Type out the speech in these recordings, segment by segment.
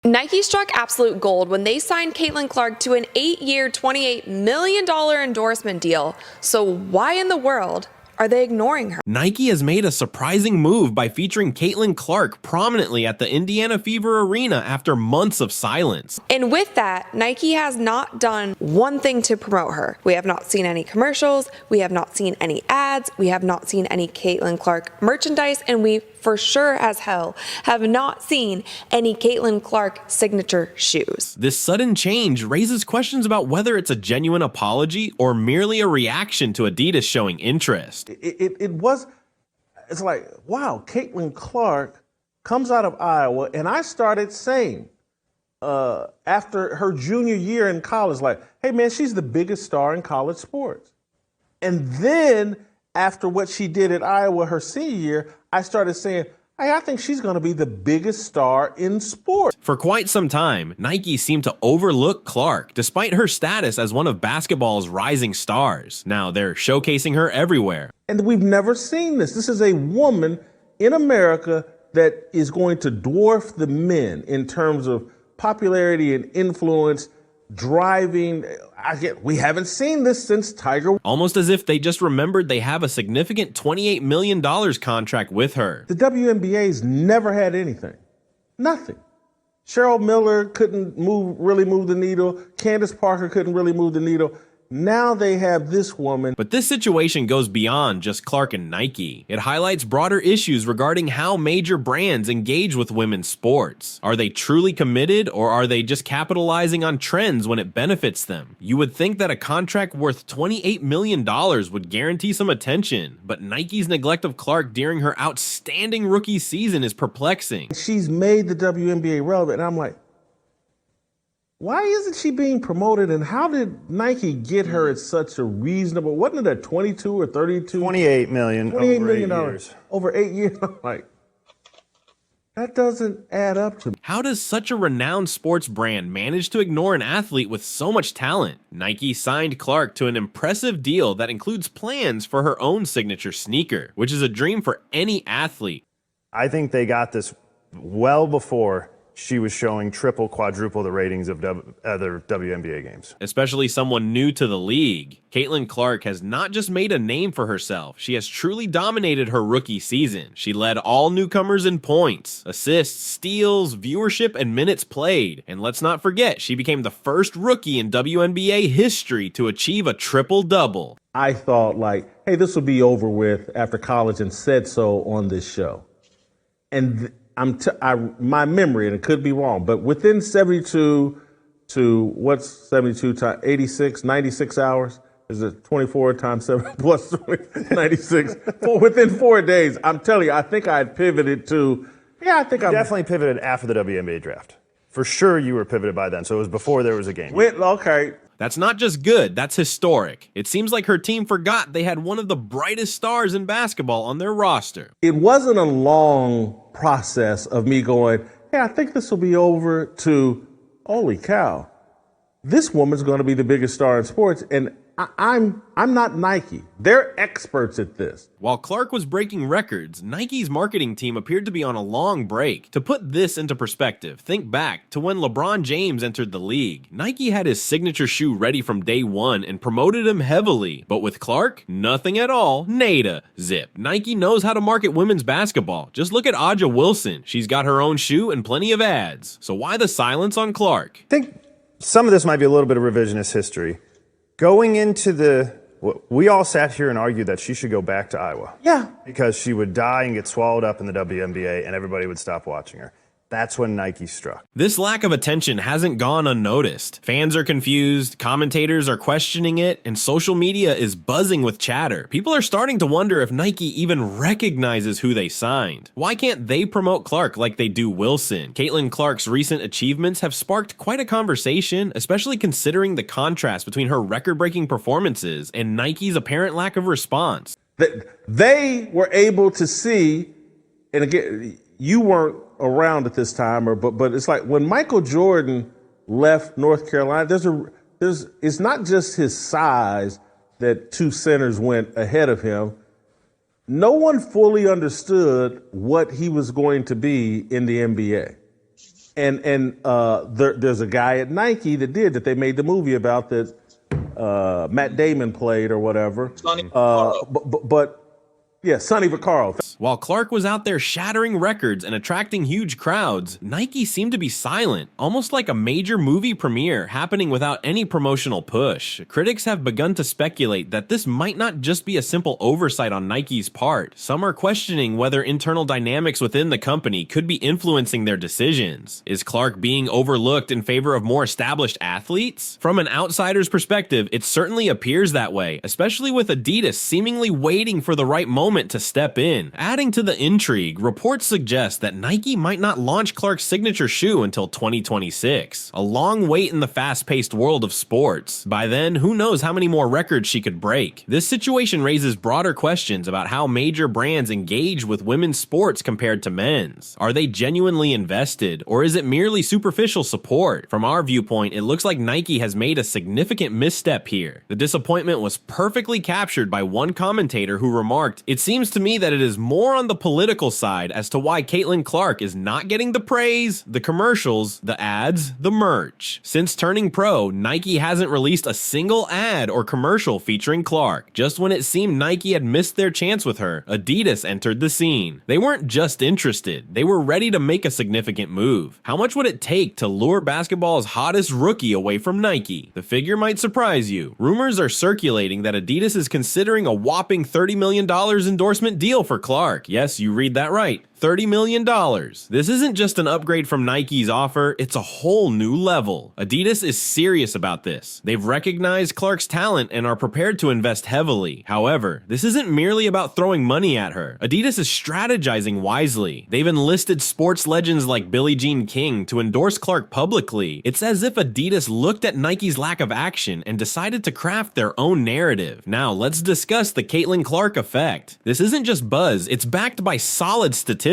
Nike struck absolute gold when they signed Caitlin Clark to an 8-year, $28 million endorsement deal. So why in the world are they ignoring her? Nike has made a surprising move by featuring Caitlin Clark prominently at the Indiana Fever Arena after months of silence. And with that, Nike has not done one thing to promote her. We have not seen any commercials, we have not seen any ads, we have not seen any Caitlin Clark merchandise, and we for sure as hell have not seen any Caitlin Clark signature shoes. This sudden change raises questions about whether it's a genuine apology or merely a reaction to Adidas showing interest. It's like, wow, Caitlin Clark comes out of Iowa, and I started saying after her junior year in college, like, hey man, she's the biggest star in college sports. And then after what she did at Iowa her senior year, I started saying, hey, I think she's going to be the biggest star in sports. For quite some time, Nike seemed to overlook Clark, despite her status as one of basketball's rising stars. Now they're showcasing her everywhere. And we've never seen this. This is a woman in America that is going to dwarf the men in terms of popularity and influence, driving. We haven't seen this since Tiger. Almost as if they just remembered they have a significant $28 million contract with her. The WNBA's never had anything. Nothing. Cheryl Miller couldn't really move the needle. Candace Parker couldn't really move the needle. Now they have this woman. But this situation goes beyond just Clark and Nike. It highlights broader issues regarding how major brands engage with women's sports. Are they truly committed, or are they just capitalizing on trends when it benefits them? You would think that a contract worth $28 million would guarantee some attention, but Nike's neglect of Clark during her outstanding rookie season is perplexing. She's made the WNBA relevant, and I'm like, why isn't she being promoted, and how did Nike get her at such a reasonable, wasn't it at 22 or 32? $28 million over 8 years. Over 8 years. I'm like, that doesn't add up to me. How does such a renowned sports brand manage to ignore an athlete with so much talent? Nike signed Clark to an impressive deal that includes plans for her own signature sneaker, which is a dream for any athlete. I think they got this well before she was showing triple, quadruple the ratings of other WNBA games. Especially someone new to the league. Caitlin Clark has not just made a name for herself, she has truly dominated her rookie season. She led all newcomers in points, assists, steals, viewership, and minutes played. And let's not forget, she became the first rookie in WNBA history to achieve a triple-double. I thought, like, hey, this will be over with after college, and said so on this show. And my memory, and it could be wrong, but within 72 to what's 72 times 86, 96 hours? Is it 24 times 7 plus 20, 96? Within 4 days, I'm telling you, I think I had pivoted to, I definitely pivoted after the WNBA draft. For sure you were pivoted by then, so it was before there was a game. Okay. That's not just good, that's historic. It seems like her team forgot they had one of the brightest stars in basketball on their roster. It wasn't a long process of me going, hey, I think this will be over, to, holy cow, this woman's going to be the biggest star in sports, and I'm not Nike. They're experts at this. While Clark was breaking records, Nike's marketing team appeared to be on a long break. To put this into perspective, think back to when LeBron James entered the league. Nike had his signature shoe ready from day one and promoted him heavily. But with Clark, nothing at all, nada, zip. Nike knows how to market women's basketball. Just look at Aja Wilson. She's got her own shoe and plenty of ads. So why the silence on Clark? I think some of this might be a little bit of revisionist history. Going into we all sat here and argued that she should go back to Iowa. Yeah. Because she would die and get swallowed up in the WNBA and everybody would stop watching her. That's when Nike struck. This lack of attention hasn't gone unnoticed. Fans are confused, commentators are questioning it, and social media is buzzing with chatter. People are starting to wonder if Nike even recognizes who they signed. Why can't they promote Clark like they do Wilson? Caitlin Clark's recent achievements have sparked quite a conversation, especially considering the contrast between her record-breaking performances and Nike's apparent lack of response. They were able to see, and again, you weren't around at this time, but it's like when Michael Jordan left North Carolina, it's not just his size that two centers went ahead of him. No one fully understood what he was going to be in the NBA. There's a guy at Nike that they made the movie about that Matt Damon played or whatever. Sonny Vaccaro. But yeah, Sonny Vaccaro. While Clark was out there shattering records and attracting huge crowds, Nike seemed to be silent, almost like a major movie premiere happening without any promotional push. Critics have begun to speculate that this might not just be a simple oversight on Nike's part. Some are questioning whether internal dynamics within the company could be influencing their decisions. Is Clark being overlooked in favor of more established athletes? From an outsider's perspective, it certainly appears that way, especially with Adidas seemingly waiting for the right moment to step in. Adding to the intrigue, reports suggest that Nike might not launch Clark's signature shoe until 2026. A long wait in the fast-paced world of sports. By then, who knows how many more records she could break. This situation raises broader questions about how major brands engage with women's sports compared to men's. Are they genuinely invested, or is it merely superficial support? From our viewpoint, it looks like Nike has made a significant misstep here. The disappointment was perfectly captured by one commentator who remarked, "It seems to me that it is more on the political side as to why Caitlin Clark is not getting the praise, the commercials, the ads, the merch. Since turning pro, Nike hasn't released a single ad or commercial featuring Clark. Just when it seemed Nike had missed their chance with her, Adidas entered the scene. They weren't just interested, they were ready to make a significant move. How much would it take to lure basketball's hottest rookie away from Nike? The figure might surprise you. Rumors are circulating that Adidas is considering a whopping $30 million endorsement deal for Clark. Yes, you read that right. $30 million. This isn't just an upgrade from Nike's offer, it's a whole new level. Adidas is serious about this. They've recognized Clark's talent and are prepared to invest heavily. However, this isn't merely about throwing money at her. Adidas is strategizing wisely. They've enlisted sports legends like Billie Jean King to endorse Clark publicly. It's as if Adidas looked at Nike's lack of action and decided to craft their own narrative. Now, let's discuss the Caitlin Clark effect. This isn't just buzz, it's backed by solid statistics.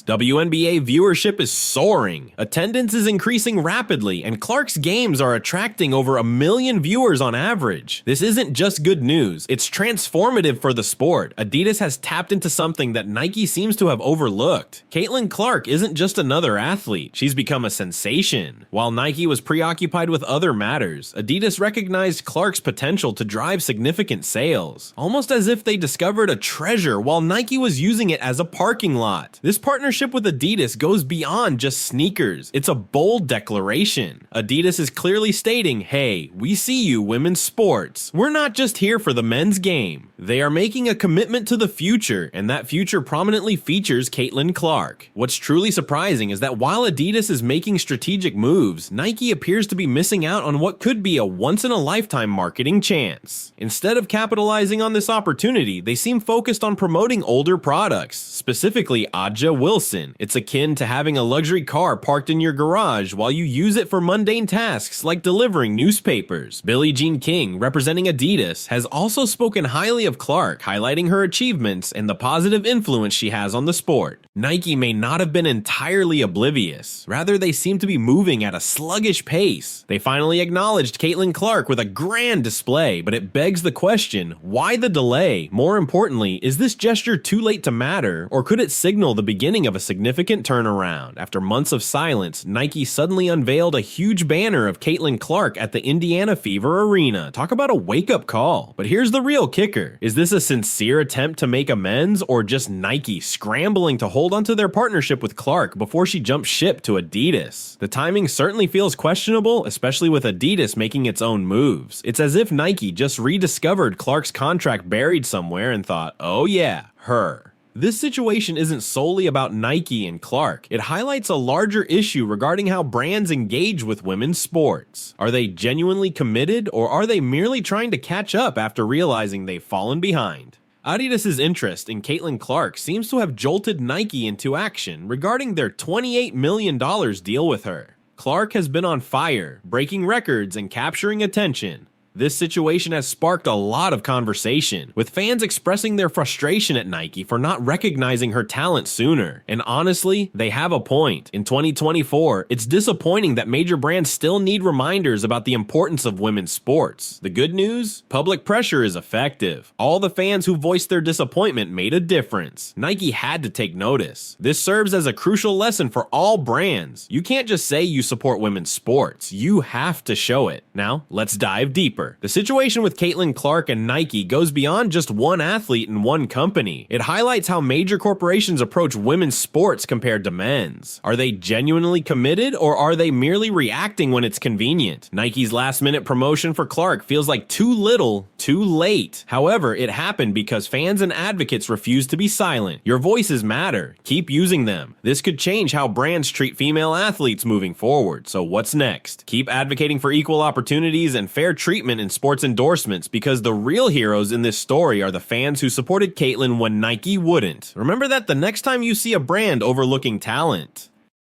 WNBA viewership is soaring. Attendance is increasing rapidly, and Clark's games are attracting over 1 million viewers on average. This isn't just good news, it's transformative for the sport. Adidas has tapped into something that Nike seems to have overlooked. Caitlin Clark isn't just another athlete, she's become a sensation. While Nike was preoccupied with other matters, Adidas recognized Clark's potential to drive significant sales, almost as if they discovered a treasure while Nike was using it as a parking lot. This partnership with Adidas goes beyond just sneakers. It's a bold declaration. Adidas is clearly stating, hey, we see you, women's sports. We're not just here for the men's game. They are making a commitment to the future, and that future prominently features Caitlin Clark. What's truly surprising is that while Adidas is making strategic moves, Nike appears to be missing out on what could be a once-in-a-lifetime marketing chance. Instead of capitalizing on this opportunity, they seem focused on promoting older products, specifically Aja Wilson. It's akin to having a luxury car parked in your garage while you use it for mundane tasks like delivering newspapers. Billie Jean King, representing Adidas, has also spoken highly of Clark, highlighting her achievements and the positive influence she has on the sport. Nike may not have been entirely oblivious. Rather, they seem to be moving at a sluggish pace. They finally acknowledged Caitlin Clark with a grand display, but it begs the question, why the delay? More importantly, is this gesture too late to matter, or could it signal the beginning of a significant turnaround? After months of silence, Nike suddenly unveiled a huge banner of Caitlin Clark at the Indiana Fever Arena. Talk about a wake-up call. But here's the real kicker. Is this a sincere attempt to make amends, or just Nike scrambling to hold onto their partnership with Clark before she jumps ship to Adidas? The timing certainly feels questionable, especially with Adidas making its own moves. It's as if Nike just rediscovered Clark's contract buried somewhere and thought, oh yeah, her. This situation isn't solely about Nike and Clark. It highlights a larger issue regarding how brands engage with women's sports. Are they genuinely committed, or are they merely trying to catch up after realizing they've fallen behind? Adidas' interest in Caitlin Clark seems to have jolted Nike into action regarding their $28 million deal with her. Clark has been on fire, breaking records and capturing attention. This situation has sparked a lot of conversation, with fans expressing their frustration at Nike for not recognizing her talent sooner. And honestly, they have a point. In 2024, it's disappointing that major brands still need reminders about the importance of women's sports. The good news? Public pressure is effective. All the fans who voiced their disappointment made a difference. Nike had to take notice. This serves as a crucial lesson for all brands. You can't just say you support women's sports. You have to show it. Now, let's dive deeper. The situation with Caitlin Clark and Nike goes beyond just one athlete and one company. It highlights how major corporations approach women's sports compared to men's. Are they genuinely committed, or are they merely reacting when it's convenient? Nike's last-minute promotion for Clark feels like too little, too late. However, it happened because fans and advocates refused to be silent. Your voices matter. Keep using them. This could change how brands treat female athletes moving forward. So what's next? Keep advocating for equal opportunities and fair treatment in sports endorsements, because the real heroes in this story are the fans who supported Caitlin when Nike wouldn't. Remember that the next time you see a brand overlooking talent.